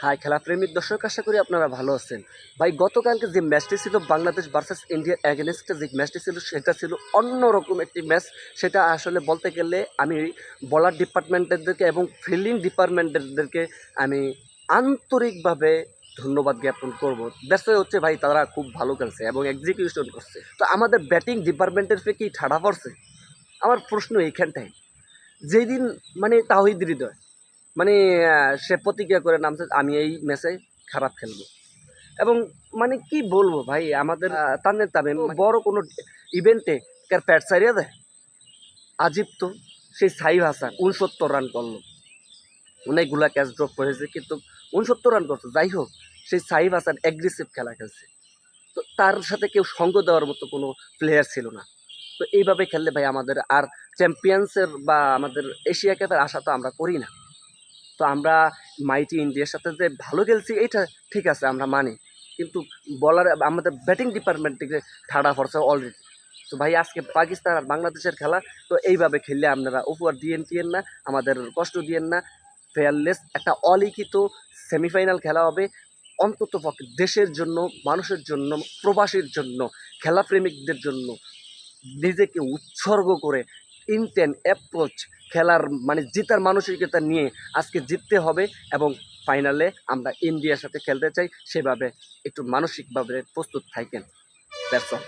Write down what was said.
High খেলাপ্রেমিক দর্শক, আশা করি আপনারা ভালো আছেন। ভাই গতকালকে যে ম্যাচটি ছিল বাংলাদেশ ভার্সেস ইন্ডিয়ার এগেনস্টে, যে ম্যাচটি ছিল সেটা ছিল অন্যরকম একটি ম্যাচ। সেটা আসলে বলতে গেলে আমি বলার ডিপার্টমেন্টেরদেরকে এবং ফিল্ডিং ডিপার্টমেন্টেরদেরকে আমি আন্তরিকভাবে ধন্যবাদ জ্ঞাপন করব। ব্যস্ত হচ্ছে ভাই, তারা খুব ভালো খেলছে এবং এক্সিকিউশন করছে। তো আমাদের ব্যাটিং ডিপার্টমেন্টের কি ঠাড়া পড়ছে? আমার প্রশ্ন এইখানটাই। যেই দিন মানে তাহিদ হৃদয় মানে সে প্রতিজ্ঞা করে নামছে আমি এই ম্যাচে খারাপ খেলবো, এবং মানে কি বলবো ভাই, আমাদের তানজিদ তামিম বড় কোনো ইভেন্টে কার প্যাট সারিয়া দেয়। আজিব তো। সেই সাইফ হাসান 69 রান করলো, অনেকগুলা ক্যাচ ড্রপ করেছে কিন্তু 69 রান করছে। যাই হোক, সেই সাইফ হাসান অ্যাগ্রেসিভ খেলা খেলছে, তো তার সাথে কেউ সঙ্গ দেওয়ার মতো কোনো প্লেয়ার ছিল না। তো এইভাবে খেললে ভাই আমাদের আর চ্যাম্পিয়ন্সের বা আমাদের এশিয়া কাপের আশা তো আমরা করি না। তো আমরা মাইটি ইন্ডিয়ার সাথে যে ভালো খেলছি এটা ঠিক আছে, আমরা মানি, কিন্তু বলার আমাদের ব্যাটিং ডিপার্টমেন্ট থেকে ঠাড়া পড়ছে অলরেডি। তো ভাই আজকে পাকিস্তান আর বাংলাদেশের খেলা, তো এইভাবে খেললে আপনারা উপহার দিয়েন না, আমাদের কষ্ট দিয়েন না। ফেয়ারলেস একটা অলিখিত সেমিফাইনাল খেলা হবে, অন্তত পক্ষে দেশের জন্য, মানুষের জন্য, প্রবাসীর জন্য, খেলাপ্রেমিকদের জন্য নিজেকে উৎসর্গ করে ইনটেন অ্যাপ্রোচ খেলার মানে জেতার মানসিকতা নিয়ে আজকে জিততে হবে, এবং ফাইনালে আমরা ইন্ডিয়ার সাথে খেলতে চাই। সেভাবে একটু মানসিকভাবে প্রস্তুত থাকেন। That's all.